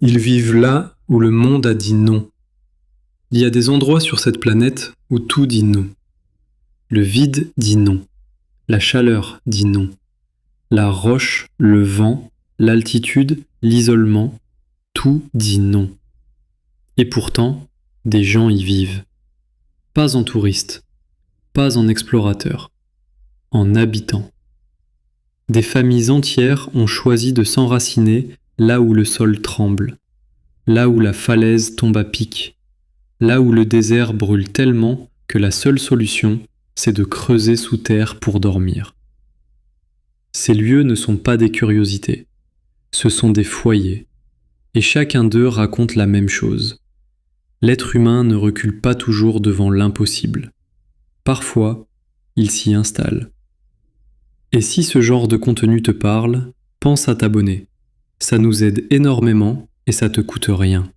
Ils vivent là où le monde a dit non. Il y a des endroits sur cette planète où tout dit non. Le vide dit non. La chaleur dit non. La roche, le vent, l'altitude, l'isolement, tout dit non. Et pourtant, des gens y vivent. Pas en touristes, pas en explorateurs, en habitants. Des familles entières ont choisi de s'enraciner là où le sol tremble, là où la falaise tombe à pic, là où le désert brûle tellement que la seule solution, c'est de creuser sous terre pour dormir. Ces lieux ne sont pas des curiosités, ce sont des foyers, et chacun d'eux raconte la même chose. L'être humain ne recule pas toujours devant l'impossible. Parfois, il s'y installe. Et si ce genre de contenu te parle, pense à t'abonner. Ça nous aide énormément et ça te coûte rien.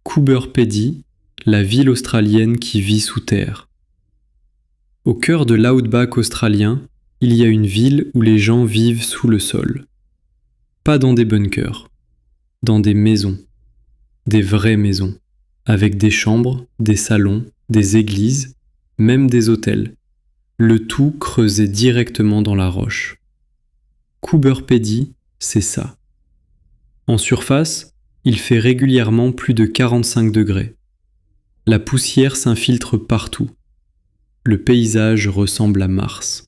Coober-Pedy, la ville australienne qui vit sous terre. Au cœur de l'outback australien, il y a une ville où les gens vivent sous le sol. Pas dans des bunkers, dans des maisons. Des vraies maisons, avec des chambres, des salons, des églises, même des hôtels. Le tout creusé directement dans la roche. Coober-Pedy, c'est ça. En surface, il fait régulièrement plus de 45 degrés. La poussière s'infiltre partout. Le paysage ressemble à Mars.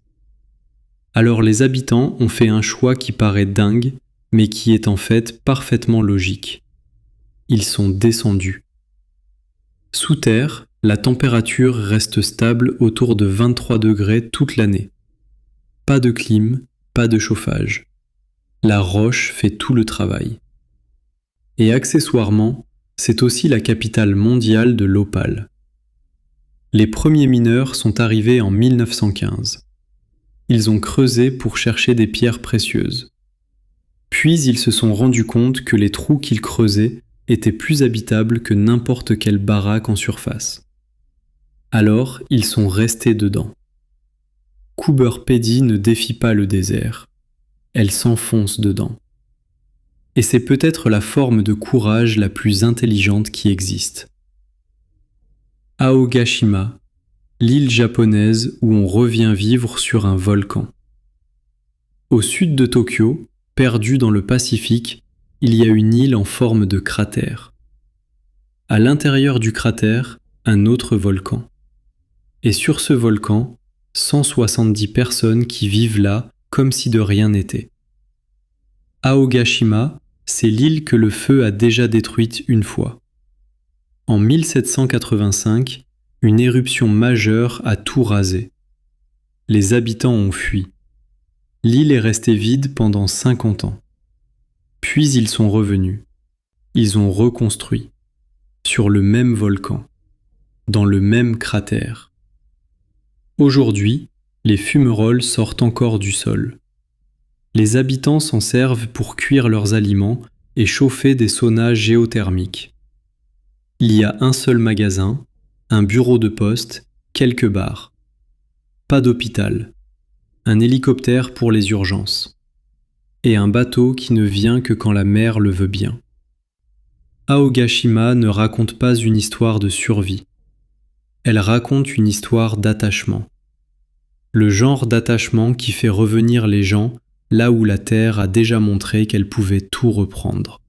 Alors les habitants ont fait un choix qui paraît dingue, mais qui est en fait parfaitement logique. Ils sont descendus. Sous terre, la température reste stable autour de 23 degrés toute l'année. Pas de clim, pas de chauffage. La roche fait tout le travail. Et accessoirement, c'est aussi la capitale mondiale de l'opale. Les premiers mineurs sont arrivés en 1915. Ils ont creusé pour chercher des pierres précieuses. Puis ils se sont rendus compte que les trous qu'ils creusaient étaient plus habitables que n'importe quelle baraque en surface. Alors, ils sont restés dedans. Coober-Pedy ne défie pas le désert. Elle s'enfonce dedans. Et c'est peut-être la forme de courage la plus intelligente qui existe. Aogashima, l'île japonaise où on revient vivre sur un volcan. Au sud de Tokyo, perdue dans le Pacifique, il y a une île en forme de cratère. À l'intérieur du cratère, un autre volcan. Et sur ce volcan, 170 personnes qui vivent là comme si de rien n'était. Aogashima, c'est l'île que le feu a déjà détruite une fois. En 1785, une éruption majeure a tout rasé. Les habitants ont fui. L'île est restée vide pendant 50 ans. Puis ils sont revenus. Ils ont reconstruit. Sur le même volcan. Dans le même cratère. Aujourd'hui, les fumerolles sortent encore du sol. Les habitants s'en servent pour cuire leurs aliments et chauffer des saunas géothermiques. Il y a un seul magasin, un bureau de poste, quelques bars. Pas d'hôpital. Un hélicoptère pour les urgences. Et un bateau qui ne vient que quand la mer le veut bien. Aogashima ne raconte pas une histoire de survie. Elle raconte une histoire d'attachement. Le genre d'attachement qui fait revenir les gens là où la Terre a déjà montré qu'elle pouvait tout reprendre.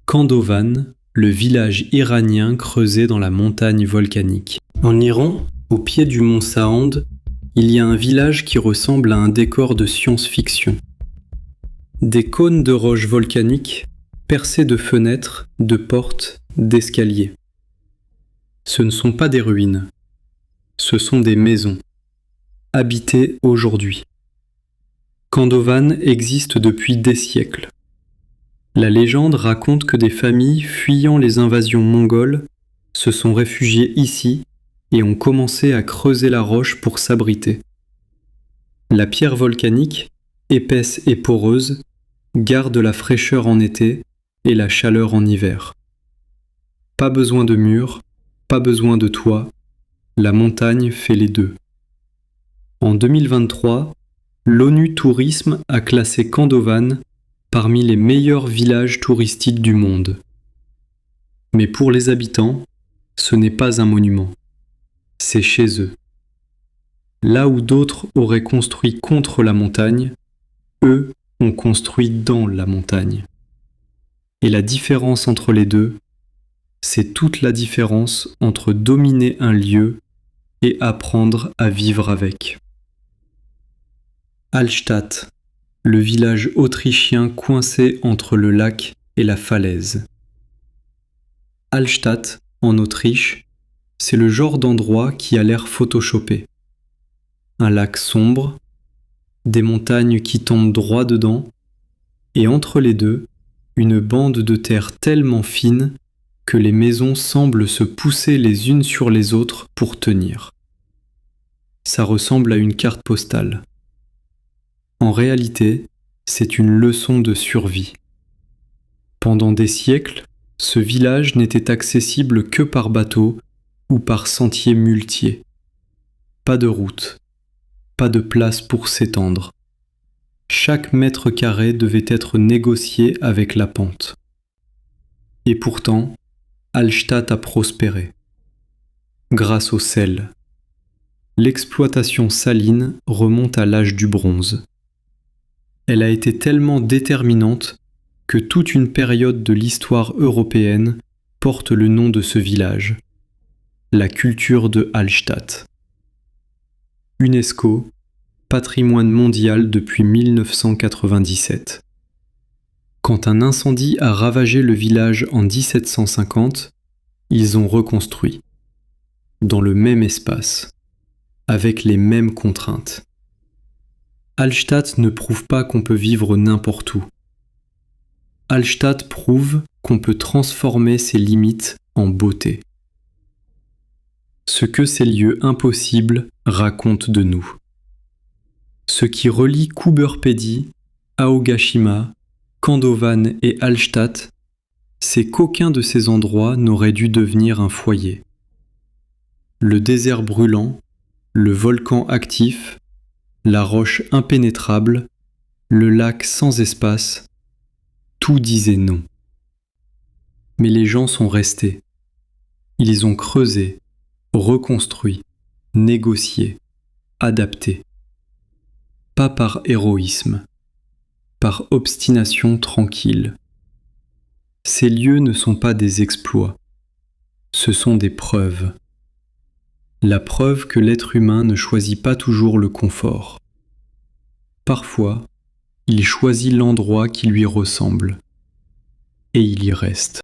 Kandovan, le village iranien creusé dans la montagne volcanique. En Iran, au pied du mont Sahand, il y a un village qui ressemble à un décor de science-fiction. Des cônes de roches volcaniques, percés de fenêtres, de portes, d'escaliers. Ce ne sont pas des ruines, ce sont des maisons, habitées aujourd'hui. Kandovan existe depuis des siècles. La légende raconte que des familles fuyant les invasions mongoles se sont réfugiées ici et ont commencé à creuser la roche pour s'abriter. La pierre volcanique, épaisse et poreuse, garde la fraîcheur en été et la chaleur en hiver. Pas besoin de murs, pas besoin de toit, la montagne fait les deux. En 2023, l'ONU Tourisme a classé Kandovan parmi les meilleurs villages touristiques du monde. Mais pour les habitants, ce n'est pas un monument, c'est chez eux. Là où d'autres auraient construit contre la montagne, eux ont construit dans la montagne. Et la différence entre les deux, c'est toute la différence entre dominer un lieu et apprendre à vivre avec. Hallstatt, le village autrichien coincé entre le lac et la falaise. Hallstatt, en Autriche, c'est le genre d'endroit qui a l'air photoshopé. Un lac sombre, des montagnes qui tombent droit dedans, et entre les deux, une bande de terre tellement fine que les maisons semblent se pousser les unes sur les autres pour tenir. Ça ressemble à une carte postale. En réalité, c'est une leçon de survie. Pendant des siècles, ce village n'était accessible que par bateau ou par sentiers muletiers. Pas de route, pas de place pour s'étendre. Chaque mètre carré devait être négocié avec la pente. Et pourtant, Hallstatt a prospéré. Grâce au sel. L'exploitation saline remonte à l'âge du bronze. Elle a été tellement déterminante que toute une période de l'histoire européenne porte le nom de ce village, la culture de Hallstatt. UNESCO, patrimoine mondial depuis 1997. Quand un incendie a ravagé le village en 1750, ils ont reconstruit, dans le même espace, avec les mêmes contraintes. Hallstatt ne prouve pas qu'on peut vivre n'importe où. Hallstatt prouve qu'on peut transformer ses limites en beauté. Ce que ces lieux impossibles racontent de nous. Ce qui relie Kuberpedi, Aogashima, Kandovan et Hallstatt, c'est qu'aucun de ces endroits n'aurait dû devenir un foyer. Le désert brûlant, le volcan actif, la roche impénétrable, le lac sans espace, tout disait non. Mais les gens sont restés. Ils ont creusé, reconstruit, négocié, adapté. Pas par héroïsme, par obstination tranquille. Ces lieux ne sont pas des exploits, ce sont des preuves. La preuve que l'être humain ne choisit pas toujours le confort. Parfois, il choisit l'endroit qui lui ressemble, et il y reste.